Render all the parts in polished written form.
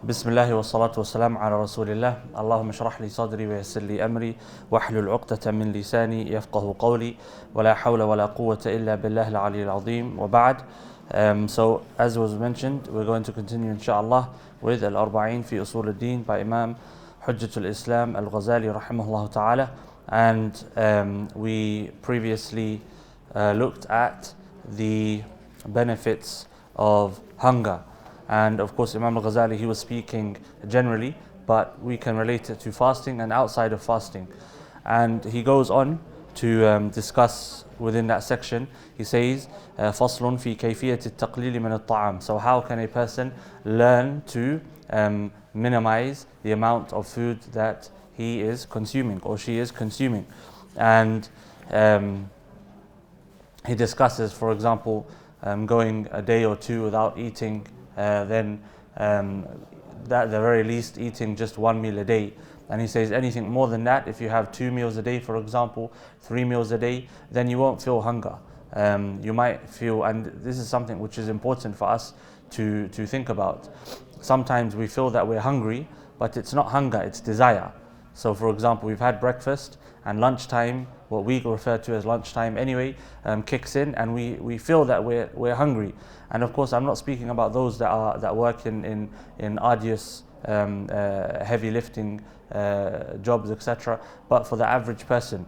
بسم الله والصلاة والسلام على رسول الله اللهم اشرح لي صدري ويسر لي أمري واحلل عقدة من لساني يفقه قولي ولا حول ولا قوة إلا بالله العلي العظيم وبعد. So as was mentioned, we're going to continue inshallah with Al-Arba'in fi Usul al-Din by Imam Hujjatul Islam Al-Ghazali rahimahullah ta'ala. And we previously looked at the benefits of hunger. And of course, Imam al-Ghazali, he was speaking generally, but we can relate it to fasting and outside of fasting. And he goes on to discuss within that section. He says, فَصْلٌ فِي كَيْفِيَةِ التَّقْلِيلِ مِنَ الطَّعَامِ. So how can a person learn to minimize the amount of food that he is consuming or she is consuming? And he discusses, for example, going a day or two without eating, then at the very least eating just one meal a day. And he says anything more than that, if you have 2 meals a day, for example, 3 meals a day, then you won't feel hunger. You might feel, and this is something which is important for us to think about. Sometimes we feel that we're hungry, but it's not hunger, it's desire. So for example, we've had breakfast and lunchtime, what we refer to as lunchtime anyway, kicks in, and we feel that we're hungry. And of course, I'm not speaking about those that work in arduous, heavy lifting jobs, etc. But for the average person,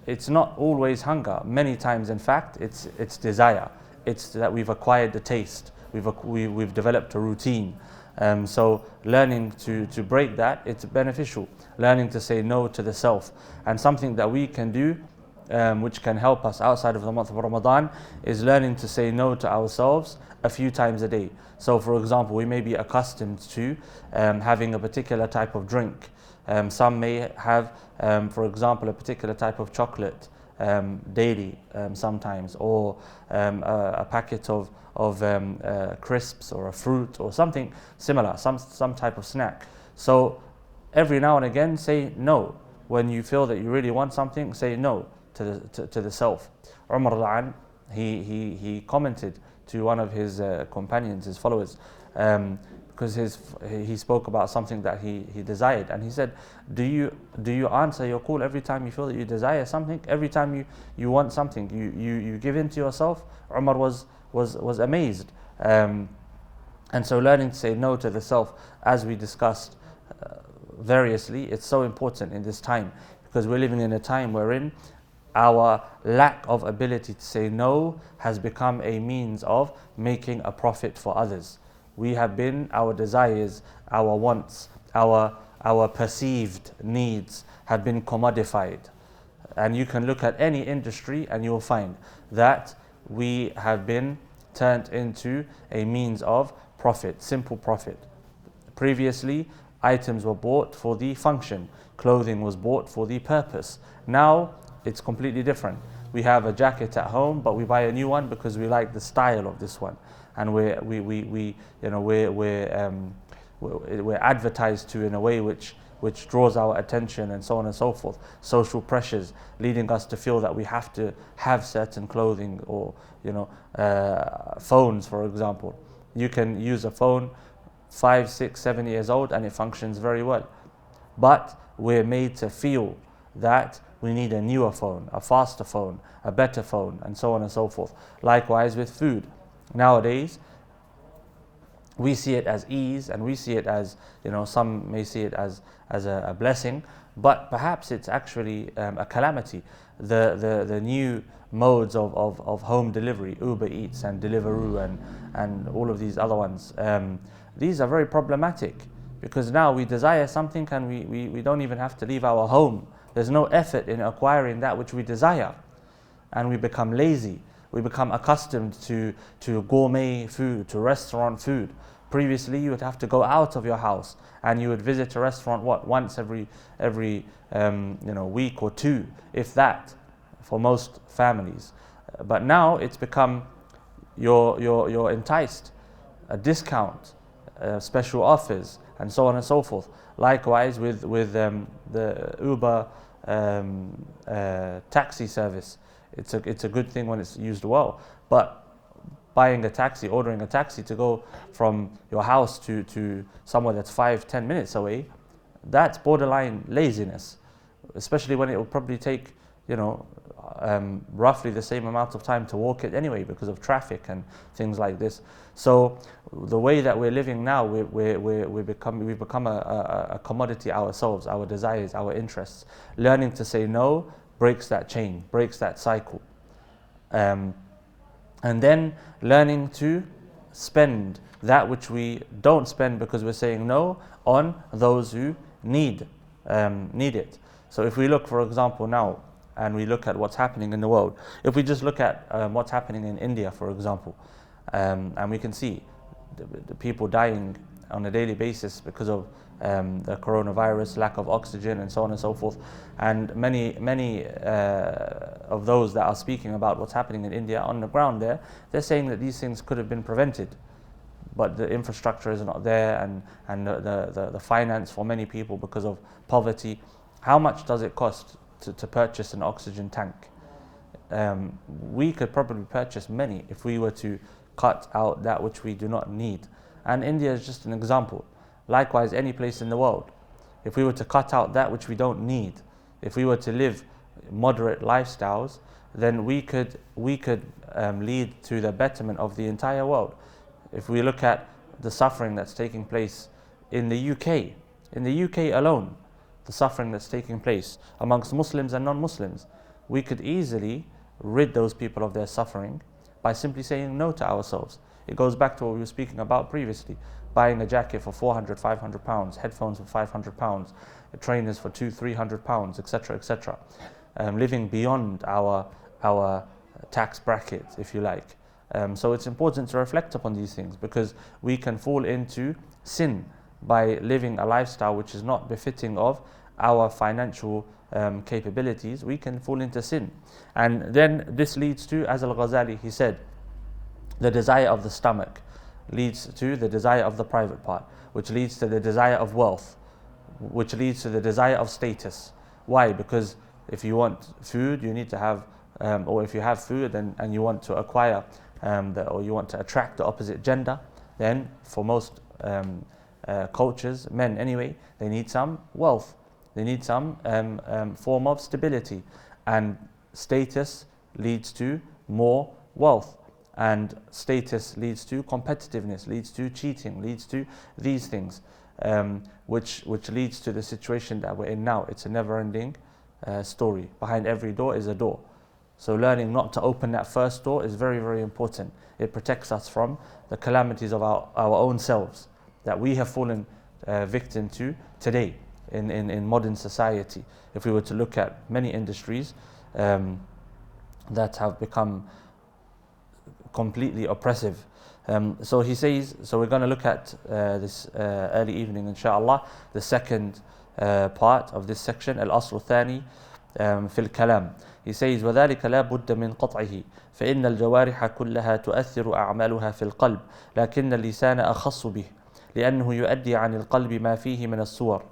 it's not always hunger. Many times, in fact, it's desire. It's that we've acquired the taste. We've developed a routine. So learning to break that, it's beneficial. Learning to say no to the self. And something that we can do, which can help us outside of the month of Ramadan, is learning to say no to ourselves a few times a day. So for example, we may be accustomed to having a particular type of drink. Some may have, for example, a particular type of chocolate daily sometimes, or a packet of crisps or a fruit or something similar, some type of snack. So every now and again say no. When you feel that you really want something, say no to the self. Umar al-An, he commented to one of his companions, his followers, because he spoke about something that he desired, and he said, do you answer your call every time you feel that you desire something? Every time you want something, you give in to yourself? Umar was amazed. And so learning to say no to the self, as we discussed variously, it's so important in this time, because we're living in a time wherein our lack of ability to say no has become a means of making a profit for others. We have been, our desires, our wants, our perceived needs have been commodified. And you can look at any industry and you'll find that we have been turned into a means of profit, simple profit. Previously, items were bought for the function, clothing was bought for the purpose. Now, it's completely different. We have a jacket at home, but we buy a new one because we like the style of this one, and we're advertised to in a way which draws our attention, and so on and so forth. Social pressures leading us to feel that we have to have certain clothing, or phones, for example. You can use a phone 5, 6, 7 years old and it functions very well, but we're made to feel that we need a newer phone, a faster phone, a better phone, and so on and so forth. Likewise with food. Nowadays, we see it as ease, and we see it as, some may see it as a blessing, but perhaps it's actually a calamity. The new modes of home delivery, Uber Eats and Deliveroo and all of these other ones, these are very problematic, because now we desire something and we don't even have to leave our home. There's no effort in acquiring that which we desire, and we become lazy. We become accustomed to gourmet food, to restaurant food. Previously, you would have to go out of your house and you would visit a restaurant once every week or two, if that, for most families. But now it's become you're enticed, a discount, special offers, and so on and so forth. Likewise with the Uber taxi service. It's a good thing when it's used well, but buying a taxi, ordering a taxi to go from your house to somewhere that's 5-10 minutes away, that's borderline laziness, especially when it will probably take, roughly the same amount of time to walk it anyway because of traffic and things like this. So the way that we're living now, we've become a commodity ourselves, our desires, our interests. Learning to say no breaks that chain, breaks that cycle. And then learning to spend that which we don't spend because we're saying no on those who need it. So if we look, for example, now, and we look at what's happening in the world, if we just look at what's happening in India, for example, and we can see the people dying on a daily basis because of the coronavirus, lack of oxygen, and so on and so forth. And many of those that are speaking about what's happening in India on the ground there, they're saying that these things could have been prevented, but the infrastructure is not there, and the finance for many people because of poverty. How much does it cost to purchase an oxygen tank? We could probably purchase many if we were to cut out that which we do not need. And India is just an example. Likewise, any place in the world, if we were to cut out that which we don't need, if we were to live moderate lifestyles, then we could lead to the betterment of the entire world. If we look at the suffering that's taking place in the UK alone, the suffering that's taking place amongst Muslims and non-Muslims, we could easily rid those people of their suffering by simply saying no to ourselves. It goes back to what we were speaking about previously: buying a jacket for 400, 500 pounds, headphones for 500 pounds, trainers for 200-300 pounds, etc., etc. Living beyond our tax bracket, if you like. So it's important to reflect upon these things, because we can fall into sin by living a lifestyle which is not befitting of our financial capabilities. We can fall into sin. And then this leads to, as Al-Ghazali, he said, the desire of the stomach leads to the desire of the private part, which leads to the desire of wealth, which leads to the desire of status. Why? Because if you want food, you need to have, or if you have food and you want to acquire, or you want to attract the opposite gender, then for most cultures, men anyway, they need some wealth. They need some form of stability. And status leads to more wealth. And status leads to competitiveness, leads to cheating, leads to these things, which leads to the situation that we're in now. It's a never-ending story. Behind every door is a door. So learning not to open that first door is very, very important. It protects us from the calamities of our own selves that we have fallen victim to today in modern society. If we were to look at many industries that have become completely oppressive. So he says, so we're going to look at this early evening, inshallah, the second part of this section, al-asl thani في الكلام. He says, وذلك لا بد من قطعه فإن الجوارح كلها تؤثر أعمالها في القلب لكن اللسان أخص به لأنه يؤدي عن القلب ما فيه من الصور.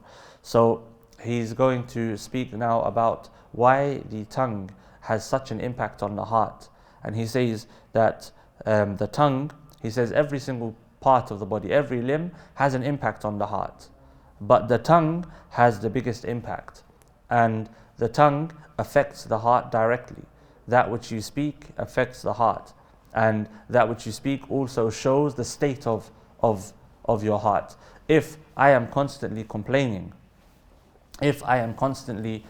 So he's going to speak now about why the tongue has such an impact on the heart. And he says that the tongue, he says every single part of the body, every limb has an impact on the heart. But the tongue has the biggest impact. And the tongue affects the heart directly. That which you speak affects the heart. And that which you speak also shows the state of your heart. If I am constantly complaining, if I am constantly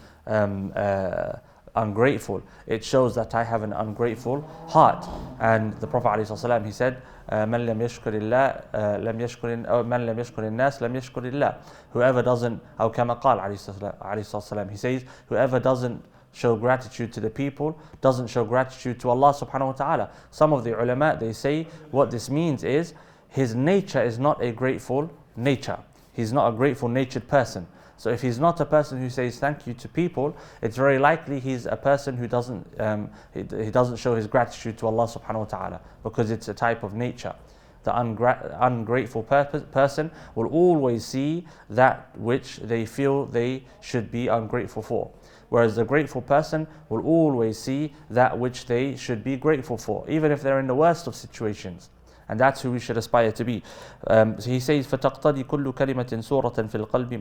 ungrateful, it shows that I have an ungrateful heart. And the Prophet ﷺ, he said, من لم يشكر الله لم يشكر من لم يشكر الناس لم يشكر الله. Whoever doesn't, أو كما قال عليه الصلاة والسلام, he says, whoever doesn't show gratitude to the people doesn't show gratitude to Allah subhanahu wa ta'ala. Some of the ulama, they say what this means is his nature is not a grateful nature. He's not a grateful natured person. So if he's not a person who says thank you to people, it's very likely he's a person who doesn't he doesn't show his gratitude to Allah subhanahu wa ta'ala, because it's a type of nature. The ungrateful person will always see that which they feel they should be ungrateful for. Whereas the grateful person will always see that which they should be grateful for, even if they're in the worst of situations. And that's who we should aspire to be. So he says, فَتَقْتَضِي كُلُّ كَلِمَةٍ سُورَةً فِي الْقَلْبِ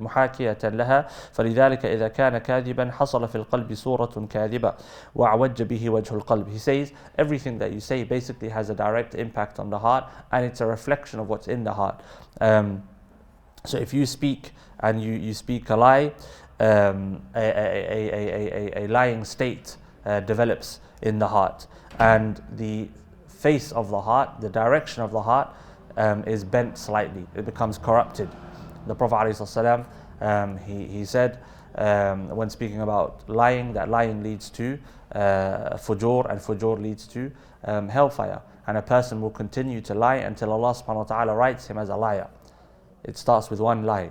محاكية لها فلذلك إذا كان كاذبا حصل في القلب سورة كاذبة وأعوج به وجه القلب. He says, everything that you say basically has a direct impact on the heart, and it's a reflection of what's in the heart. So if you speak and you speak a lie, a lying state develops in the heart, and the face of the heart, the direction of the heart is bent slightly. It becomes corrupted. The Prophet ﷺ, he said when speaking about lying, that lying leads to fujur, and fujur leads to hellfire. And a person will continue to lie until Allah subhanahu wa ta'ala writes him as a liar. It starts with one lie,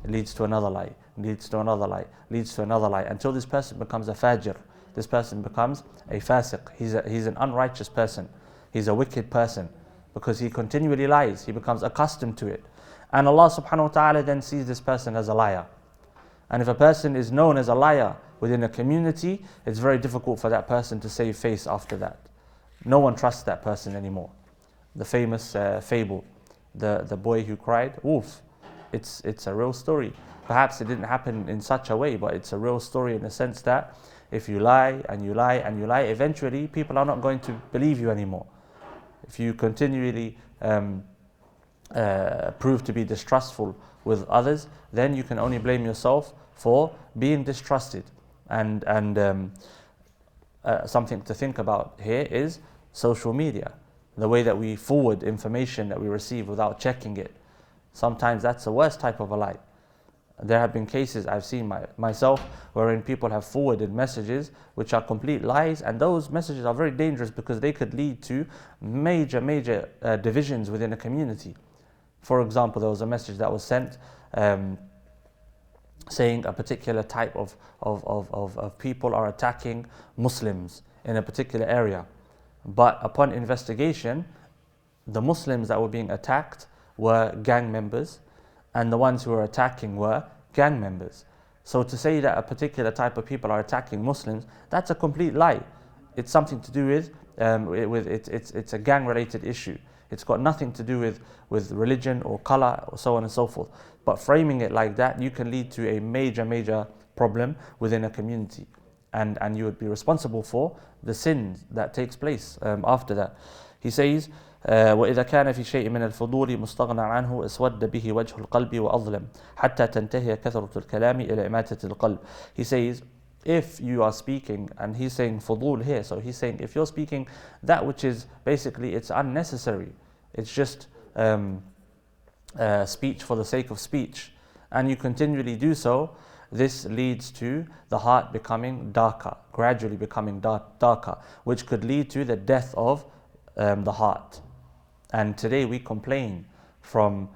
it leads to another lie, leads to another lie, leads to another lie, until this person becomes a fajr. This person becomes a fasiq. He's an unrighteous person. He's a wicked person because he continually lies. He becomes accustomed to it. And Allah subhanahu wa ta'ala then sees this person as a liar. And if a person is known as a liar within a community, it's very difficult for that person to save face after that. No one trusts that person anymore. The famous fable, the boy who cried wolf. It's a real story. Perhaps it didn't happen in such a way, but it's a real story in the sense that if you lie and you lie and you lie, eventually people are not going to believe you anymore. If you continually prove to be distrustful with others, then you can only blame yourself for being distrusted. And something to think about here is social media. The way that we forward information that we receive without checking it. Sometimes that's the worst type of a lie. There have been cases I've seen myself wherein people have forwarded messages which are complete lies, and those messages are very dangerous because they could lead to major divisions within a community. For example, there was a message that was sent saying a particular type of people are attacking Muslims in a particular area. But upon investigation, the Muslims that were being attacked were gang members, and the ones who were attacking were gang members. So to say that a particular type of people are attacking Muslims, that's a complete lie. It's something to do with it's a gang-related issue. It's got nothing to do with religion or color or so on and so forth. But framing it like that, you can lead to a major problem within a community, and you would be responsible for the sin that takes place after that. He says, وإذا كان في شيء من الفضول مستغنى عنه اسود به وجه القلب وأظلم حتى تنتهي كثرة الكلام إلى إماتة القلب. He says, if you are speaking, and he's saying fudul here, so he's saying if you're speaking that which is basically it's unnecessary, it's just speech for the sake of speech, and you continually do so, this leads to the heart becoming darker, gradually becoming darker, which could lead to the death of the heart. And today we complain from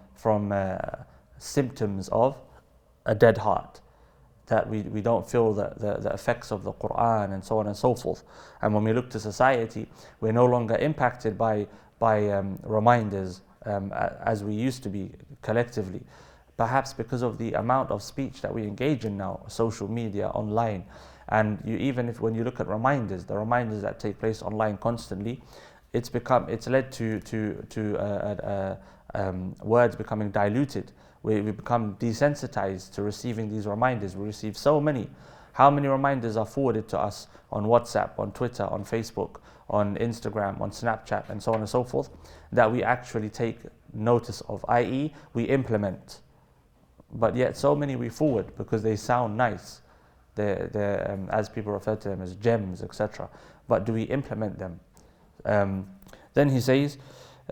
symptoms of a dead heart, that we don't feel the effects of the Quran and so on and so forth. And when we look to society, we're no longer impacted by reminders as we used to be collectively, perhaps because of the amount of speech that we engage in now, social media, online. And when you look at reminders, the reminders that take place online constantly, it's led to words becoming diluted. We become desensitized to receiving these reminders. We receive so many. How many reminders are forwarded to us on WhatsApp, on Twitter, on Facebook, on Instagram, on Snapchat, and so on and so forth, that we actually take notice of, i.e. we implement. But yet so many we forward because they sound nice. They're as people refer to them as gems, etc. But do we implement them? Then he says,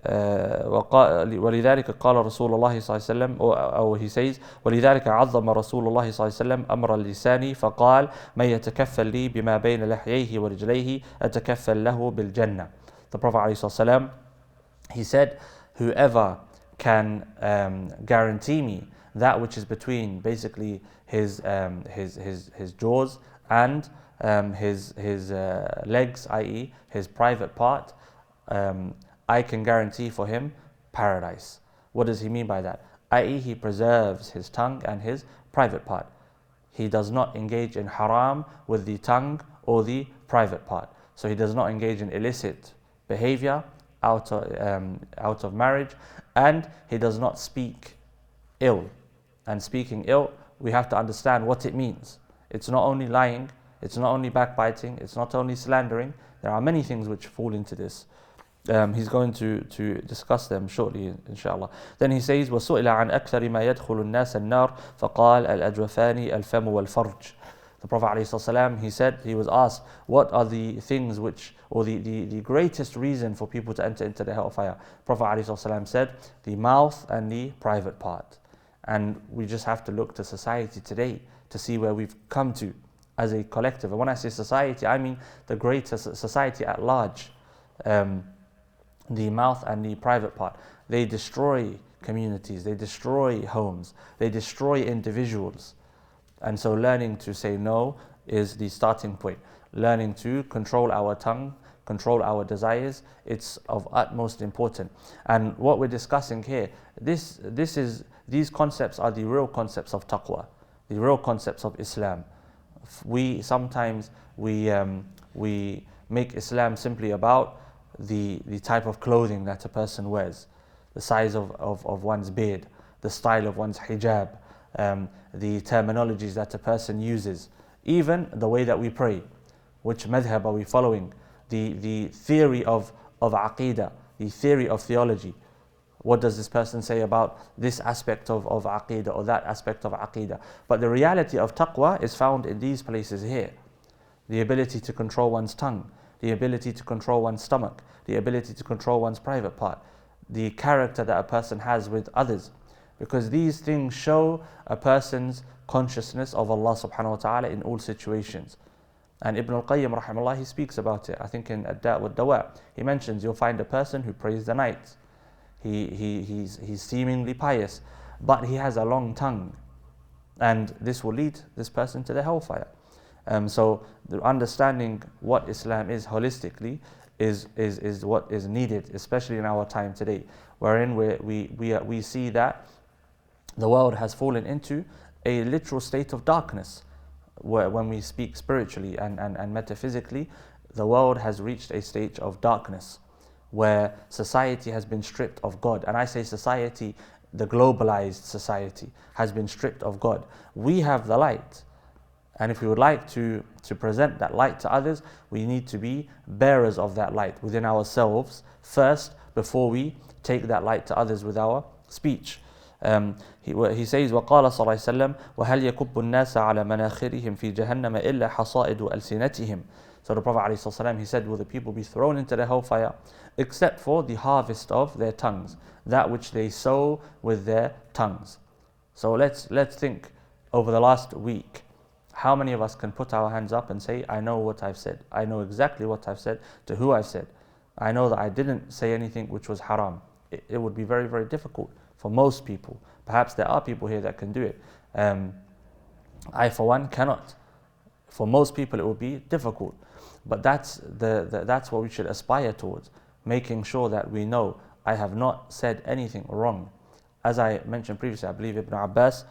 ولذلك قال رسول الله صلى الله عليه وسلم, or he says, ولذلك عظم رسول الله صلى الله عليه وسلم أمر اللسان فقال من يتكفل لي بما بين لحييه ورجليه أتكفل له بالجنة. The Prophet ﷺ, he said, whoever can guarantee me that which is between basically his jaws and his legs, i.e. his private part, I can guarantee for him paradise. What does he mean by that? I.e. he preserves his tongue and his private part. he does not engage in haram with the tongue or the private part. So he does not engage in illicit behavior out of marriage, and he does not speak ill. And speaking ill, we have to understand what it means. It's not only lying, it's not only backbiting, it's not only slandering. There are many things which fall into this. He's going to discuss them shortly, inshallah. Then he says, وَسُئِلَ عَنْ أَكْثَرِ مَا يَدْخُلُ النَّاسَ النَّارِ فَقَالَ الْأَجْوَفَانِ الْفَمُ وَالْفَرْجِ. The Prophet ﷺ, he said, he was asked, what are the things which, or the greatest reason for people to enter into the hellfire? Prophet ﷺ said, the mouth and the private part. And we just have to look to society today to see where we've come to as a collective. And when I say society, I mean the greater society at large. The mouth and the private part, they destroy communities, they destroy homes, they destroy individuals. And so learning to say no is the starting point. Learning to control our tongue, control our desires, it's of utmost importance. And what we're discussing here, these concepts are the real concepts of taqwa, the real concepts of Islam. We sometimes make Islam simply about the type of clothing that a person wears, the size of one's beard, the style of one's hijab, the terminologies that a person uses, even the way that we pray, which madhab are we following, the theory of aqeedah, the theory of theology. What does this person say about this aspect of aqeedah or that aspect of aqeedah? But the reality of taqwa is found in these places here. The ability to control one's tongue, the ability to control one's stomach, the ability to control one's private part, the character that a person has with others. Because these things show a person's consciousness of Allah subhanahu wa ta'ala in all situations. And Ibn al-Qayyim rahimahullah, he speaks about it, I think in Ad-Da' wa Dawa. He mentions you'll find a person who prays the night. He's seemingly pious, but he has a long tongue. And this will lead this person to the hellfire. So the understanding what Islam is holistically is what is needed, especially in our time today, wherein we see that the world has fallen into a literal state of darkness. Where when we speak spiritually and metaphysically, the world has reached a stage of darkness, where society has been stripped of God. And I say society, the globalized society, has been stripped of God. We have the light. And if we would like to present that light to others, we need to be bearers of that light within ourselves first, before we take that light to others with our speech. He says, وقال صلى الله عليه وسلم وهل يكب الناس على مناخرهم في جهنم إلا حصائد ألسنتهم. So the Prophet ﷺ, he said, will the people be thrown into the hellfire except for the harvest of their tongues, that which they sow with their tongues. So let's think over the last week, how many of us can put our hands up and say, I know what I've said, I know exactly what I've said, to who I've said, I know that I didn't say anything which was haram. It would be very, very difficult for most people. Perhaps there are people here that can do it. I, for one, cannot. For most people, it would be difficult. But that's what we should aspire towards, making sure that we know I have not said anything wrong. As I mentioned previously, I believe Ibn Abbas,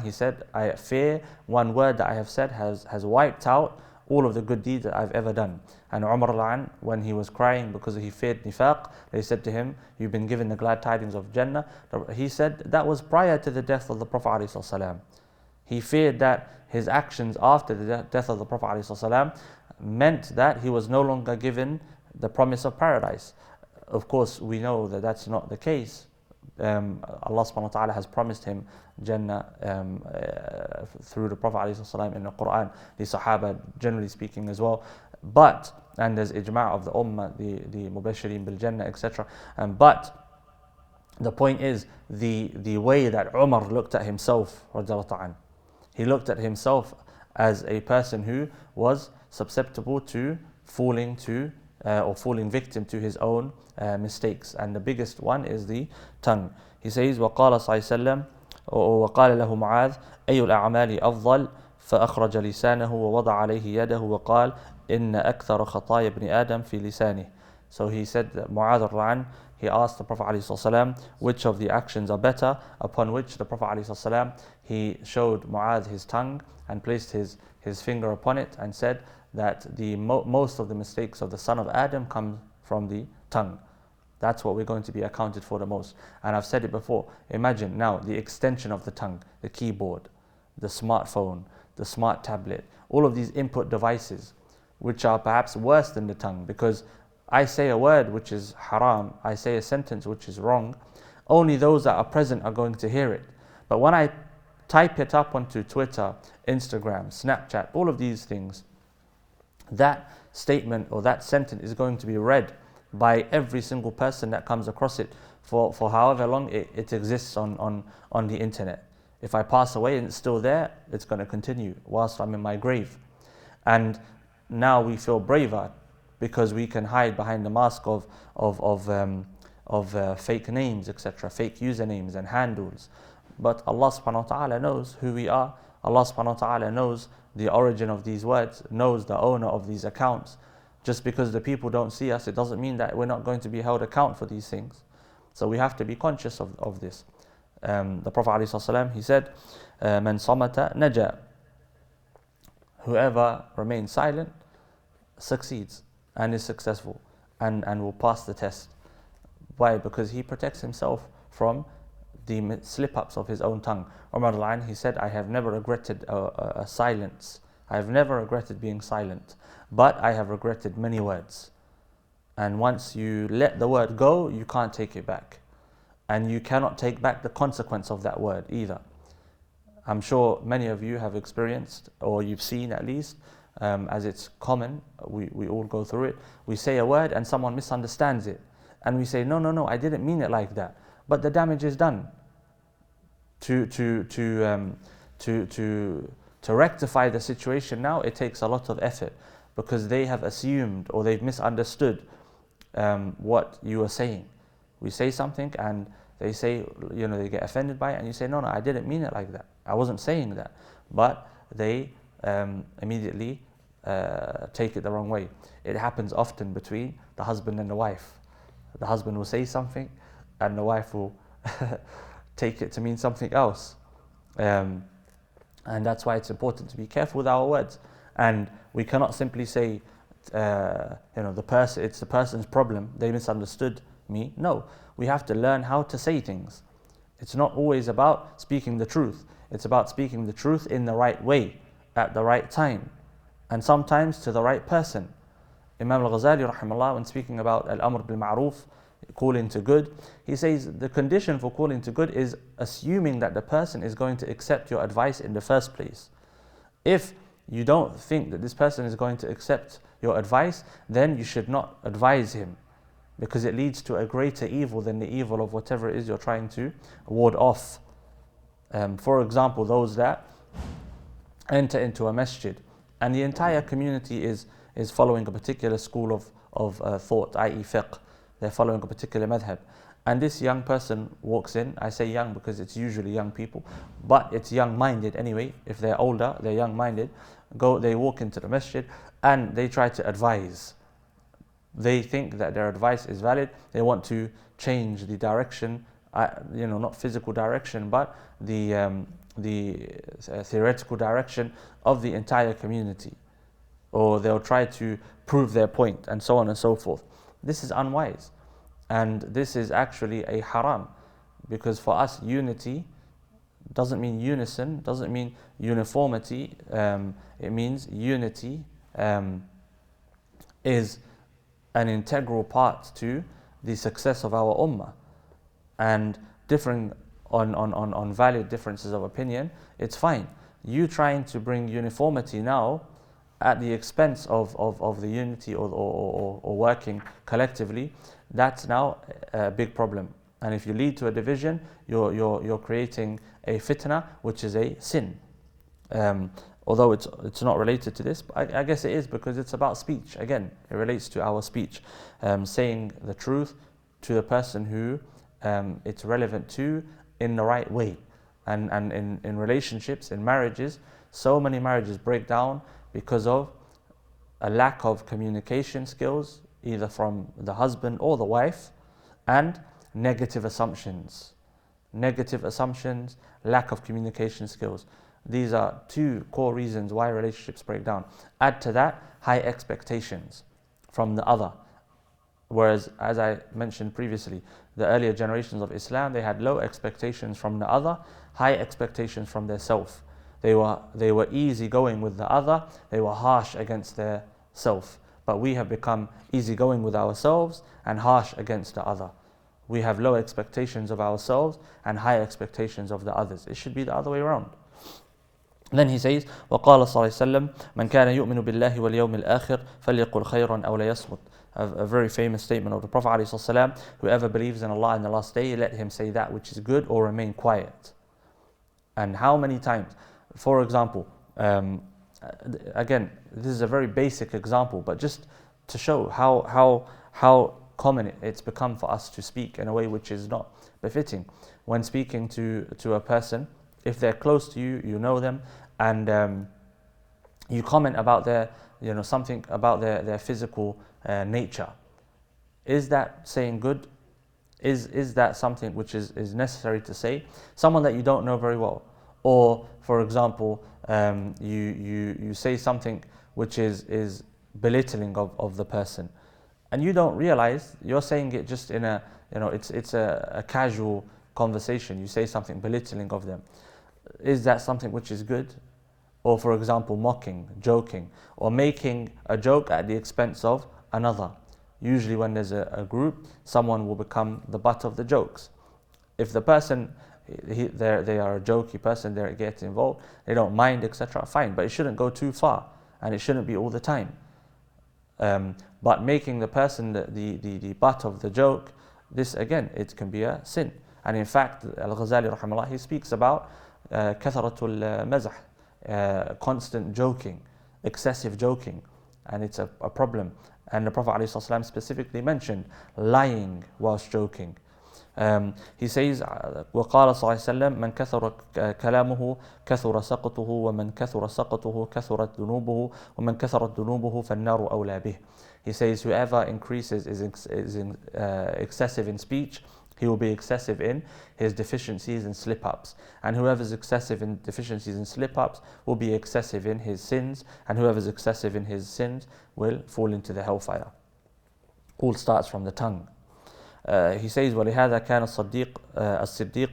he said, I fear one word that I have said has wiped out all of the good deeds that I've ever done. And Umar, when he was crying because he feared nifaq, they said to him, you've been given the glad tidings of Jannah. He said that was prior to the death of the Prophet ﷺ. He feared that his actions after the death of the Prophet ﷺ meant that he was no longer given the promise of paradise. Of course, we know that that's not the case. Allah subhanahu wa ta'ala has promised him Jannah through the Prophet ﷺ in the Quran, the Sahaba generally speaking as well. But, and there's ijma' of the Ummah, the Mubashirin bil Jannah, etc. But the point is the way that Umar looked at himself, he looked at himself as a person who was susceptible to falling victim to his own mistakes, and the biggest one is the tongue. He says, وقال صلى الله عليه وسلم وقال له معاذ أي الأعمال أفضل فأخرج لسانه ووضع عليه يده وقال إن أكثر خطايا ابن آدم في لسانه. So he said that Mu'adh he asked the Prophet ﷺ which of the actions are better, upon which the Prophet ﷺ, he showed Mu'adh his tongue and placed his finger upon it and said that most of the mistakes of the son of Adam come from the tongue. That's what we're going to be accounted for the most. And I've said it before, imagine now the extension of the tongue, the keyboard, the smartphone, the smart tablet, all of these input devices, which are perhaps worse than the tongue, because I say a word which is haram, I say a sentence which is wrong, only those that are present are going to hear it. But when I type it up onto Twitter, Instagram, Snapchat, all of these things, that statement or that sentence is going to be read by every single person that comes across it for however long it exists on the internet. If I pass away and it's still there, it's going to continue whilst I'm in my grave. And now we feel braver because we can hide behind the mask of fake names, etc., fake usernames and handles. But Allah subhanahu wa ta'ala knows who we are. Allah subhanahu wa ta'ala knows the origin of these words, knows the owner of these accounts. Just because the people don't see us, it doesn't mean that we're not going to be held account for these things. So we have to be conscious of this. The Prophet ﷺ, he said, "Man samata naja." Whoever remains silent succeeds and is successful and will pass the test. Why? Because he protects himself from the slip-ups of his own tongue. Umar, he said, I have never regretted a silence. I have never regretted being silent, but I have regretted many words. And once you let the word go, you can't take it back. And you cannot take back the consequence of that word either. I'm sure many of you have experienced, or you've seen at least, as it's common, we all go through it. We say a word and someone misunderstands it. And we say, no, I didn't mean it like that. But the damage is done. To rectify the situation now, it takes a lot of effort because they have assumed or they've misunderstood what you are saying. We say something and they say, they get offended by it, and you say, no, I didn't mean it like that. I wasn't saying that. But they immediately take it the wrong way. It happens often between the husband and the wife. The husband will say something and the wife will take it to mean something else. And that's why it's important to be careful with our words. And we cannot simply say, it's the person's problem, they misunderstood me. No, we have to learn how to say things. It's not always about speaking the truth. It's about speaking the truth in the right way, at the right time, and sometimes to the right person. Imam al-Ghazali, rahimahullah, when speaking about al-amr bil-ma'ruf, calling to good, he says the condition for calling to good is assuming that the person is going to accept your advice in the first place. If you don't think that this person is going to accept your advice, then you should not advise him, because it leads to a greater evil than the evil of whatever it is you're trying to ward off. For example, those that enter into a masjid and the entire community is following a particular school of thought, i.e. fiqh. They're following a particular madhab. And this young person walks in. I say young because it's usually young people, but it's young-minded anyway. If they're older, they're young-minded. They walk into the masjid and they try to advise. They think that their advice is valid. They want to change the direction, not physical direction, but the theoretical direction of the entire community. Or they'll try to prove their point, and so on and so forth. This is unwise, and this is actually a haram, because for us unity doesn't mean unison, doesn't mean uniformity. It means unity is an integral part to the success of our ummah. And differing on valid differences of opinion, it's fine. You trying to bring uniformity now at the expense of the unity or working collectively, that's now a big problem. And if you lead to a division, you're creating a fitna, which is a sin. Although it's not related to this, but I guess it is, because it's about speech. Again, it relates to our speech. Saying the truth to the person who it's relevant to in the right way. And in relationships, in marriages, so many marriages break down because of a lack of communication skills, either from the husband or the wife, and negative assumptions. Negative assumptions, lack of communication skills. These are two core reasons why relationships break down. Add to that high expectations from the other. Whereas, as I mentioned previously, the earlier generations of Islam, they had low expectations from the other, high expectations from their self. They were easygoing with the other, they were harsh against their self. But we have become easygoing with ourselves and harsh against the other. We have low expectations of ourselves and high expectations of the others. It should be the other way around. Then he says, وَقَالَ صلى الله عليه وسلم مَنْ كَانَ يُؤْمِنُ بِاللَّهِ وَالْيَوْمِ الْآخِرِ فَلْيَقُلْ خَيْرًا أَوْ لَيَصْمُتْ. A very famous statement of the Prophet ﷺ, whoever believes in Allah and the last day, let him say that which is good or remain quiet. And how many times? For example, again, this is a very basic example, but just to show how common it's become for us to speak in a way which is not befitting. When speaking to a person, if they're close to you, you know them, and you comment about their, something about their physical nature. Is that saying good? Is that something which is necessary to say? Someone that you don't know very well. Or, for example, you say something which is belittling of the person, and you don't realize you're saying it just in a, it's a casual conversation. You say something belittling of them. Is that something which is good? Or, for example, mocking, joking, or making a joke at the expense of another. Usually when there's a group, someone will become the butt of the jokes. If the person, they are a jokey person, they get involved, they don't mind, etc., fine, but it shouldn't go too far, and it shouldn't be all the time. But making the person the butt of the joke, this again, it can be a sin. And in fact, Al-Ghazali rahimahullah, he speaks about kathratul mazah, constant joking, excessive joking, and it's a problem. And the Prophet ﷺ specifically mentioned lying whilst joking. He says, وقال صلى الله عليه وسلم من كثر كلامه كثر سقطه ومن كثر سقطه كثرت ذنوبه ومن كثرت ذنوبه فالنار أولى به. He says, whoever increases is excessive in speech, he will be excessive in his deficiencies and slip-ups. And whoever is excessive in deficiencies and slip-ups will be excessive in his sins. And whoever is excessive in his sins will fall into the hellfire. All starts from the tongue. He says, وَلِهَذَا كَانَ الصِّدِّيقُ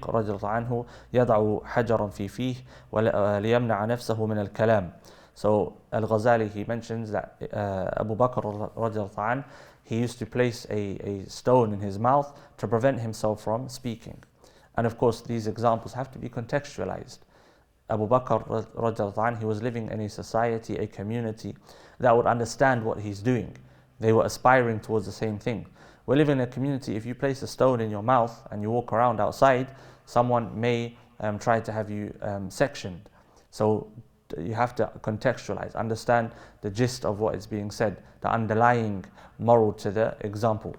رَضِيَ اللَّهُ عَنْهُ يَضَعُ حَجَرًا فِي فِيهِ وَلِيَمْنَعَ نَفْسَهُ مِنَ الْكَلَامِ. So Al-Ghazali, he mentions that Abu Bakr radiallahu anhu, he used to place a stone in his mouth to prevent himself from speaking. And of course, these examples have to be contextualized. Abu Bakr radiallahu anhu, he was living in a society, a community that would understand what he's doing. They were aspiring towards the same thing. We live in a community, if you place a stone in your mouth and you walk around outside, someone may try to have you sectioned. So you have to contextualize, understand the gist of what is being said, the underlying moral to the example.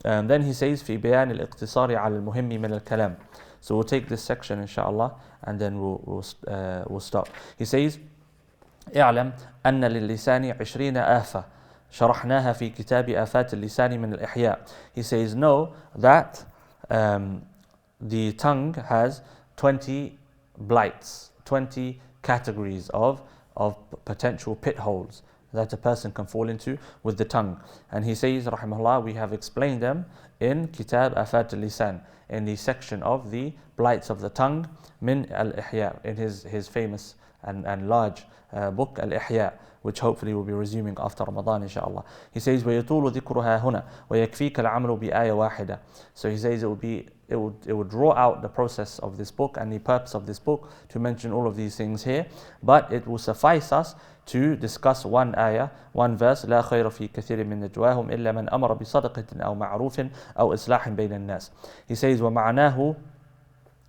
Then he says, في بيان الاقتصار على المهم من الكلام. So we'll take this section inshallah and then we'll stop. He says, اعلم أن للسان 20 آفة شرحناها في كتاب آفات اللسان من الإحياء. He says, know that the tongue has 20 blights, 20 categories of potential pit holes that a person can fall into with the tongue. And he says, rahimahullah, we have explained them in Kitab Afat al-Lisan, in the section of the blights of the tongue, min al-Ihya, in his famous and large book Al-Ihya, which hopefully we'll be resuming after Ramadan inshallah. He says, وَيَطُولُ ذِكْرُهَا هُنَا وَيَكْفِيكَ الْعَمْلُ بِآيَةٍ وَاحِدَةٍ. So he says it would draw out the process of this book and the purpose of this book to mention all of these things here, but it will suffice us to discuss one ayah, one verse, لا خير في كثير من نجواهم إلا من أمر بصدقة أو معروف أو إصلاح بين الناس. He says, ومعناه,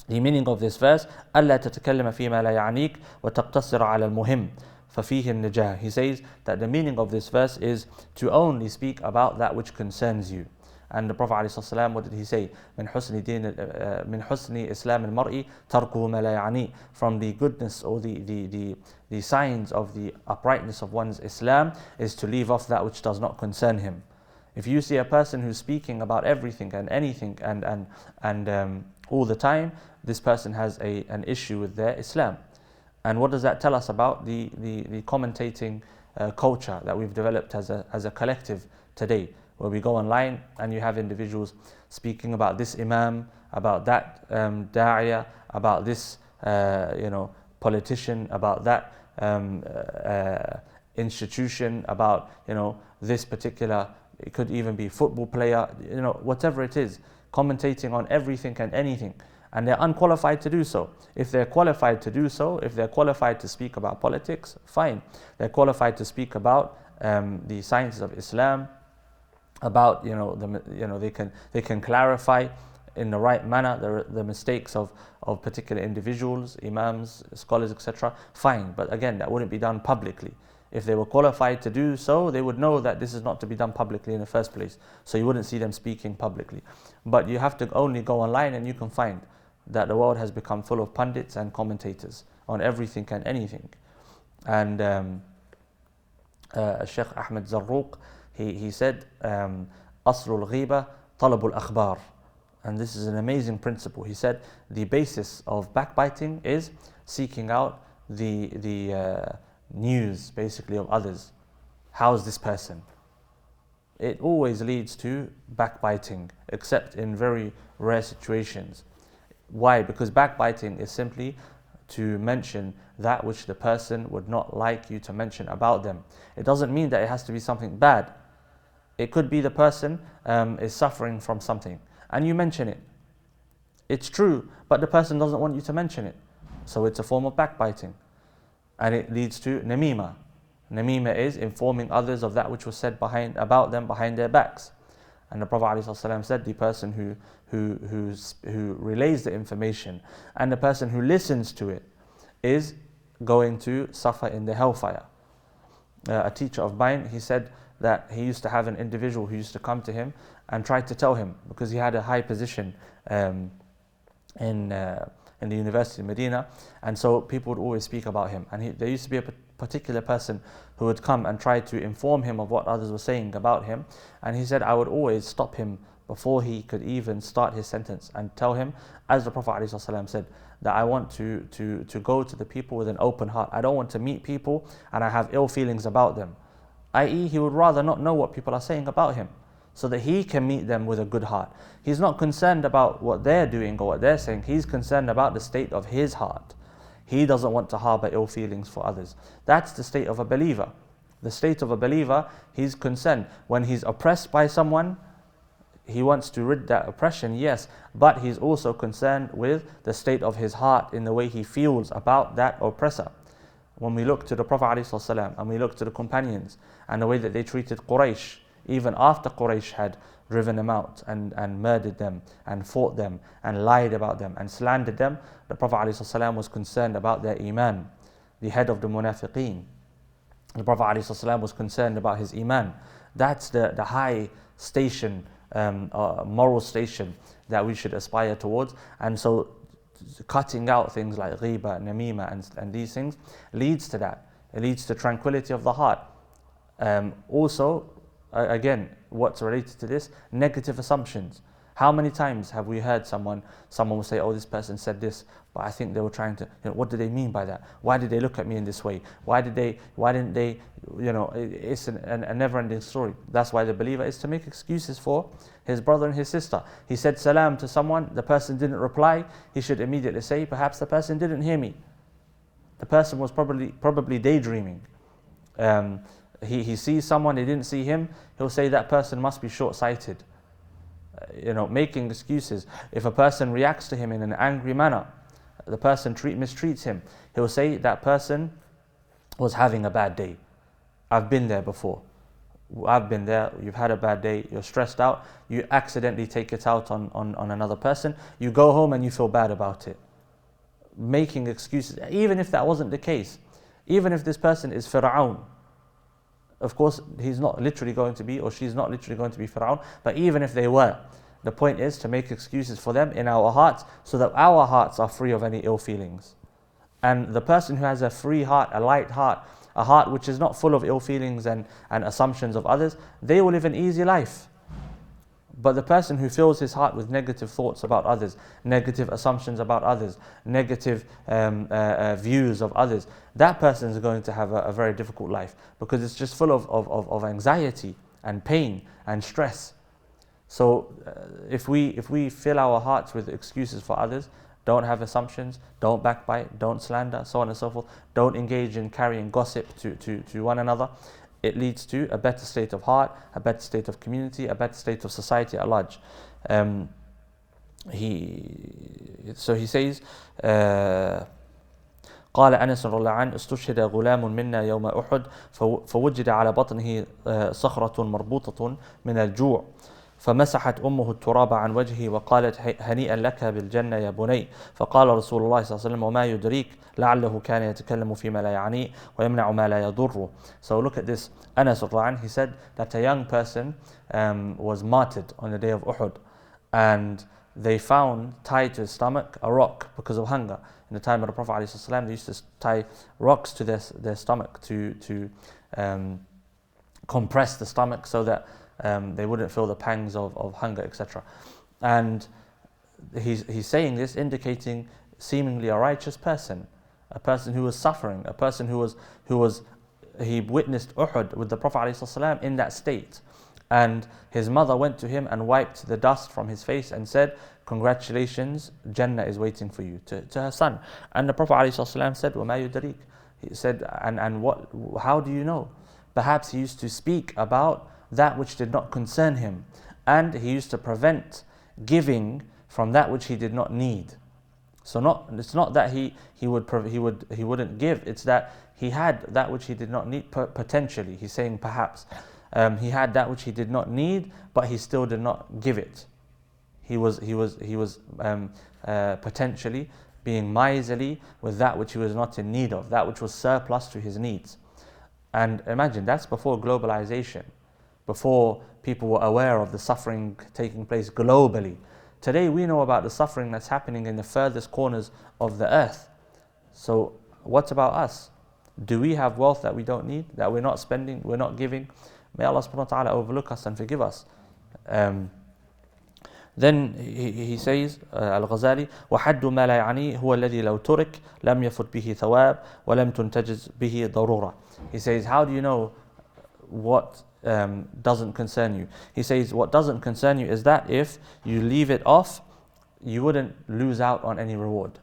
the meaning of this verse, ألا تتكلم فيما لا يعنيك وتقتصر على المهم ففيه النجاة. He says that the meaning of this verse is to only speak about that which concerns you. And the Prophet ﷺ, what did he say? من حسن إسلام المرء تركه ما لا يعنيه. From the goodness or the signs of the uprightness of one's Islam is to leave off that which does not concern him. If you see a person who's speaking about everything and anything and all the time, this person has an issue with their Islam. And what does that tell us about the commentating culture that we've developed as a collective today, where we go online and you have individuals speaking about this Imam, about that da'iyah, about this politician, about that institution, about this particular, it could even be football player, whatever it is, commentating on everything and anything. And they're unqualified to do so. If they're qualified to do so, if they're qualified to speak about politics, fine. They're qualified to speak about the sciences of Islam, about they can clarify in the right manner the mistakes of particular individuals, imams, scholars, etc. Fine, but again, that wouldn't be done publicly. If they were qualified to do so, they would know that this is not to be done publicly in the first place. So you wouldn't see them speaking publicly. But you have to only go online and you can find that the world has become full of pundits and commentators on everything and anything. And Sheikh Ahmed Zarruq, he said, أصل الغيبة طلب الأخبار. And this is an amazing principle. He said the basis of backbiting is seeking out the news, basically, of others. How's this person? It always leads to backbiting, except in very rare situations. Why? Because backbiting is simply to mention that which the person would not like you to mention about them. It doesn't mean that it has to be something bad. It could be the person is suffering from something and you mention it. It's true, but the person doesn't want you to mention it. So it's a form of backbiting. And it leads to namima. Namima is informing others of that which was said about them behind their backs. And the Prophet ﷺ said the person who relays the information and the person who listens to it is going to suffer in the hellfire. A teacher of mine, he said that he used to have an individual who used to come to him and try to tell him, because he had a high position in the University of Medina, and so people would always speak about him. And there used to be a particular person who would come and try to inform him of what others were saying about him. And he said, I would always stop him before he could even start his sentence and tell him, as the Prophet ﷺ said, that I want to go to the people with an open heart. I don't want to meet people and I have ill feelings about them. I.e., he would rather not know what people are saying about him, so that he can meet them with a good heart. He's not concerned about what they're doing or what they're saying. He's concerned about the state of his heart. He doesn't want to harbor ill feelings for others. That's the state of a believer. The state of a believer, he's concerned. When he's oppressed by someone, he wants to rid that oppression, yes, but he's also concerned with the state of his heart in the way he feels about that oppressor. When we look to the Prophet ﷺ and we look to the companions and the way that they treated Quraysh, even after Quraysh had driven them out and murdered them and fought them and lied about them and slandered them, the Prophet ﷺ was concerned about their iman. The head of the munafiqeen, the Prophet ﷺ was concerned about his iman. That's the high station, moral station that we should aspire towards. And so cutting out things like ghiba, namima and these things leads to that. It leads to tranquility of the heart. Also, again, what's related to this? Negative assumptions. How many times have we heard someone will say, oh, this person said this, but I think they were trying to, what do they mean by that? Why did they look at me in this way? Why didn't they, it's a never-ending story. That's why the believer is to make excuses for his brother and his sister. He said salam to someone, the person didn't reply, he should immediately say, perhaps the person didn't hear me. The person was probably daydreaming. He sees someone, he didn't see him, he'll say that person must be short-sighted. Making excuses. If a person reacts to him in an angry manner, the person mistreats him, he'll say that person was having a bad day. I've been there before. I've been there, you've had a bad day, you're stressed out, you accidentally take it out on another person, you go home and you feel bad about it. Making excuses, even if that wasn't the case. Even if this person is Fir'aun, of course, he's not literally going to be, or she's not literally going to be Fir'aun, but even if they were, the point is to make excuses for them in our hearts so that our hearts are free of any ill feelings. And the person who has a free heart, a light heart, a heart which is not full of ill feelings and assumptions of others, they will live an easy life. But the person who fills his heart with negative thoughts about others, negative assumptions about others, negative views of others, that person is going to have a very difficult life, because it's just full of anxiety and pain and stress. So if we fill our hearts with excuses for others, don't have assumptions, don't backbite, don't slander, so on and so forth, don't engage in carrying gossip to one another, it leads to a better state of heart, a better state of community, a better state of society at large. So he says, قال أنس رضي الله عنه استشهد غلام منا يوم أحد فوجد على بطنه صخرة مربوطة من الجوع فمسحت أمه التراب عن وجهه وقالت هنيئا لك بالجنة يا بني فقال رسول الله صلى الله عليه وسلم وما يدريك لعله كان يتكلم فيما لا يعنيه ويمنع ما لا يضره. So look at this. Anas رضي الله عنه, he said that a young person was martyred on the day of Uhud, and they found tied to his stomach a rock because of hunger. In the time of the Prophet ﷺ, they used to tie rocks to their stomach to compress the stomach so that they wouldn't feel the pangs of hunger, etc. And he's saying this, indicating seemingly a righteous person, a person who was suffering, a person he witnessed Uhud with the Prophet ﷺ in that state. And his mother went to him and wiped the dust from his face and said, congratulations, Jannah is waiting for you, to her son. And the Prophet ﷺ said, وَمَا يُدْرِيكَ, he said, and what? How do you know? Perhaps he used to speak about that which did not concern him, and he used to prevent giving from that which he did not need. So it's not that he wouldn't give, it's that he had that which he did not need. Potentially, he's saying perhaps he had that which he did not need, but he still did not give it. He was potentially being miserly with that which he was not in need of, that which was surplus to his needs. And imagine, that's before globalization, before people were aware of the suffering taking place globally. Today we know about the suffering that's happening in the furthest corners of the earth. So what about us? Do we have wealth that we don't need, that we're not spending, we're not giving? May Allah subhanahu wa ta'ala overlook us and forgive us. Then he says, Al-Ghazali, وَحَدُّ مَا لَا يَعْنِي هُوَ الَّذِي لَوْ تُرِكْ لَمْ يَفُتْ بِهِ ثَوَابٌ وَلَمْ تُنْتَجِزْ بِهِ ضَرُورَةٌ. He says, how do you know what doesn't concern you? He says, what doesn't concern you is that if you leave it off, you wouldn't lose out on any reward.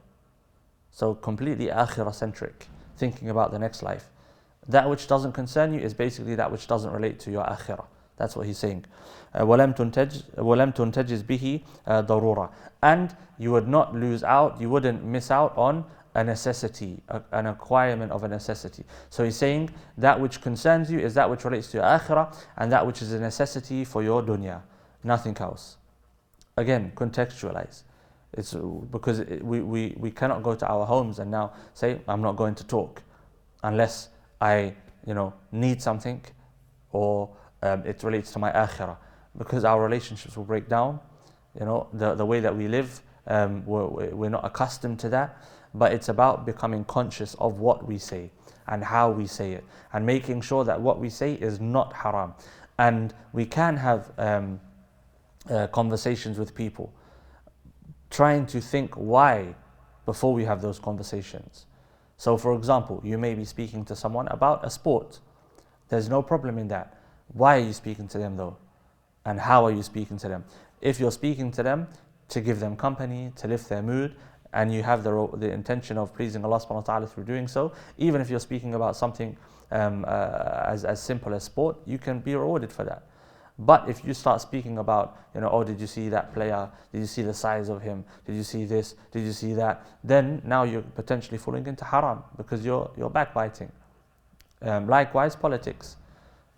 So completely akhirah centric, thinking about the next life. That which doesn't concern you is basically that which doesn't relate to your akhirah. That's what he's saying. وَلَمْ تُنْتَجِزْ بِهِ ضَرُورَةٌ. And you would not lose out, you wouldn't miss out on a necessity, an acquirement of a necessity. So he's saying that which concerns you is that which relates to your akhirah, and that which is a necessity for your dunya, nothing else. Again, contextualize. It's because we cannot go to our homes and now say, I'm not going to talk unless I need something, or it relates to my akhirah, because our relationships will break down. The way that we live, we're not accustomed to that. But it's about becoming conscious of what we say and how we say it, and making sure that what we say is not haram. And we can have conversations with people, trying to think why before we have those conversations. So for example, you may be speaking to someone about a sport. There's no problem in that. Why are you speaking to them though? And how are you speaking to them? If you're speaking to them to give them company, to lift their mood, and you have the intention of pleasing Allah subhanahu wa ta'ala through doing so, even if you're speaking about something as simple as sport, you can be rewarded for that. But if you start speaking about, oh, did you see that player? Did you see the size of him? Did you see this? Did you see that? Then now you're potentially falling into haram, because you're backbiting. Likewise, politics.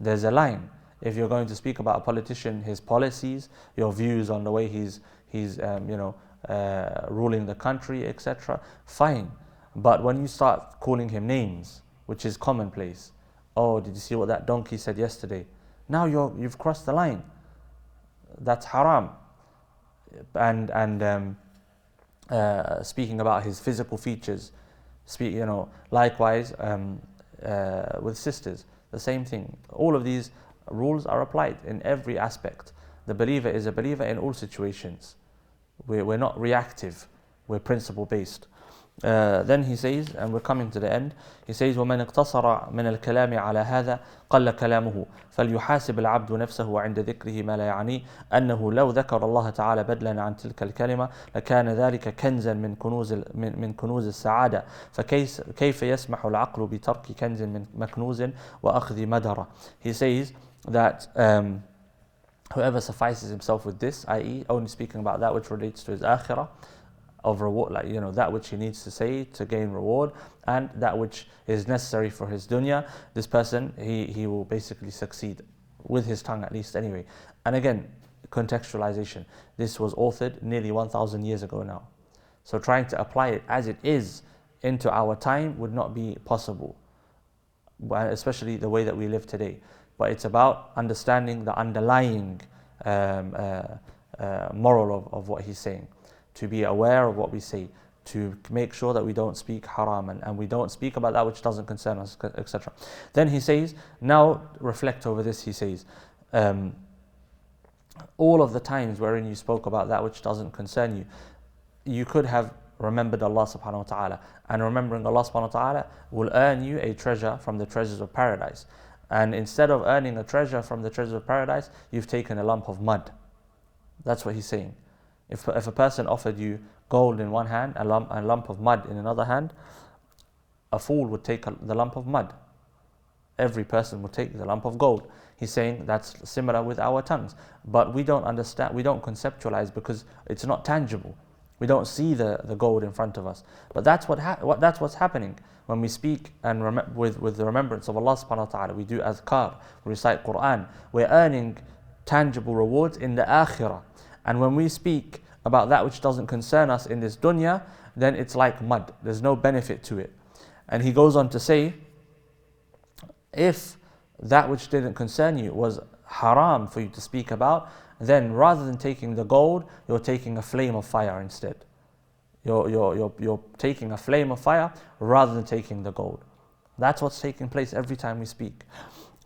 There's a line. If you're going to speak about a politician, his policies, your views on the way he's ruling the country, etc., fine. But when you start calling him names, which is commonplace, oh, did you see what that donkey said yesterday? Now you've crossed the line. That's haram. And speaking about his physical features, likewise, with sisters, the same thing. All of these rules are applied in every aspect. The believer is a believer in all situations. We're not reactive, we're principle based. Then he says, and we're coming to the end, he says ومن اقتصر من الكلام على هذا قل كلامه فليحاسب العبد نفسه عند ذكره ما لا يعنيه أنه لو ذكر الله تعالى بدلا عن تلك الكلمة لكان ذلك كنزا من كنوز السعادة فكيف يسمح العقل بترك كنز من مكنوز وأخذ مدرة. He says that whoever suffices himself with this, i.e. only speaking about that which relates to his akhirah, of reward, like that which he needs to say to gain reward, and that which is necessary for his dunya, this person he will basically succeed with his tongue, at least anyway. And again, contextualization. This was authored nearly 1,000 years ago now. So trying to apply it as it is into our time would not be possible, especially the way that we live today. But it's about understanding the underlying moral of what he's saying, to be aware of what we say, to make sure that we don't speak haram and we don't speak about that which doesn't concern us, etc. Then he says, now reflect over this, he says, all of the times wherein you spoke about that which doesn't concern you, you could have remembered Allah subhanahu wa ta'ala, and remembering Allah subhanahu wa ta'ala will earn you a treasure from the treasures of paradise. And instead of earning a treasure from the treasures of paradise, you've taken a lump of mud. That's what he's saying. If a person offered you gold in one hand, a lump of mud in another hand, a fool would take the lump of mud. Every person would take the lump of gold. He's saying that's similar with our tongues. But we don't understand, we don't conceptualize because it's not tangible. We don't see the gold in front of us. But that's what's happening when we speak and with the remembrance of Allah subhanahu wa ta'ala. We do azkar, we recite Quran. We're earning tangible rewards in the akhirah. And when we speak about that which doesn't concern us in this dunya, then it's like mud. There's no benefit to it. And he goes on to say, if that which didn't concern you was haram for you to speak about, then rather than taking the gold, you're taking a flame of fire instead. You're taking a flame of fire rather than taking the gold. That's what's taking place every time we speak.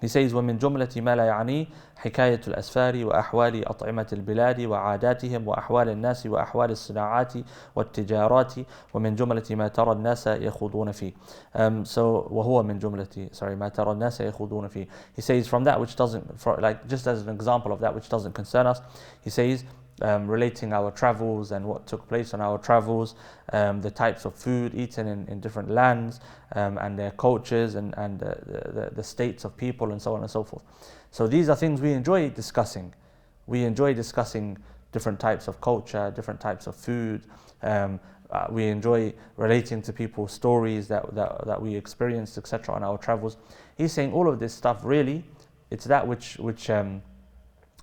He says, وَمِن جُمْلَةِ مَا لَا يَعْنِي حِكَايَةُ الْأَسْفَارِ وَأَحْوَالِ أَطْعِمَةِ الْبِلَادِ وَعَادَاتِهِمْ وَأَحْوَالِ النَّاسِ وَأَحْوَالِ الصِّنَاعَاتِ وَالتِّجَارَاتِ وَمِن جُمْلَةِ مَا تَرَى النَّاسَ يَخُوضُونَ فِيهِ. So وَهُوَ مِن جُمْلَةِ مَا تَرَى النَّاسَ يَخُوضُونَ فِيهِ. He says, from that which doesn't, just as an example of that which doesn't concern us, he says, relating our travels and what took place on our travels, the types of food eaten in different lands, and their cultures and the states of people and so on and so forth. So these are things we enjoy discussing. We enjoy discussing different types of culture, different types of food. We enjoy relating to people's stories that we experienced, etc. on our travels. He's saying all of this stuff, really, it's that which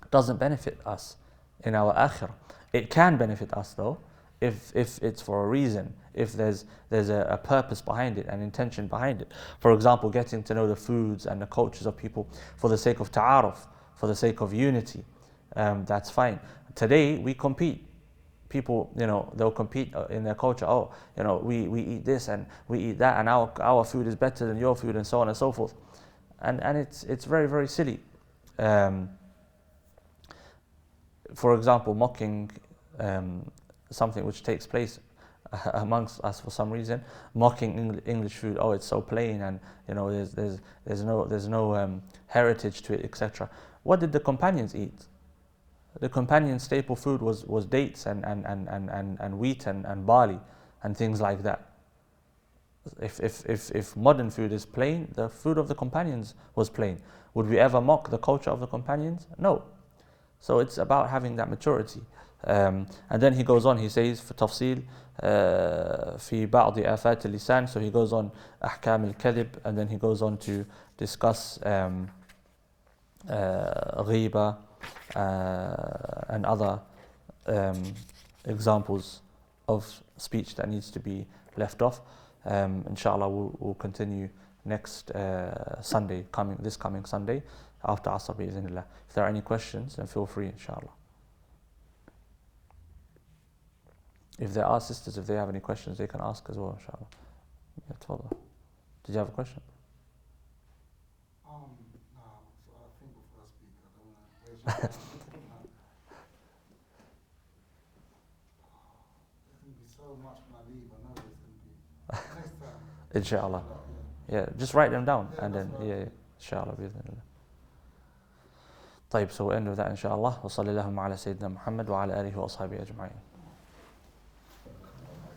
doesn't benefit us in our akhirah. It can benefit us though, if it's for a reason, if there's a purpose behind it, an intention behind it. For example, getting to know the foods and the cultures of people for the sake of ta'aruf, for the sake of unity, that's fine. Today we compete. People, they'll compete in their culture. Oh, we eat this and we eat that, and our food is better than your food, and so on and so forth. And it's very, very silly. For example, mocking something which takes place amongst us for some reason, mocking English food. Oh, it's so plain, and there's no heritage to it, etc. What did the companions eat? The companions' staple food was dates and wheat and barley and things like that. If modern food is plain, the food of the companions was plain. Would we ever mock the culture of the companions? No. So it's about having that maturity. And then he goes on, he says, for tafsil, في بعض آفات اللسان. So he goes on, أحكام الكذب, and then he goes on to discuss غيبة and other examples of speech that needs to be left off. Inshallah, we'll continue next Sunday, this coming Sunday, after Asr bi'idhnillah. If there are any questions, then feel free, inshallah. If there are sisters, if they have any questions, they can ask as well, inshallah. Yeah, tafadhal. Did you have a question? Nah, so I think before I speak, I don't want to waste your time. There's going to be so much when I leave. I know there's going to be. Next time. Inshallah. Yeah. Yeah, just write them down Yeah, and that's then, what I'll yeah, do. inshallah. بإذن الله. طيب, so we'll end with that inshallah. وصلى اللهم على سيدنا محمد وعلى آله وأصحابه أجمعين.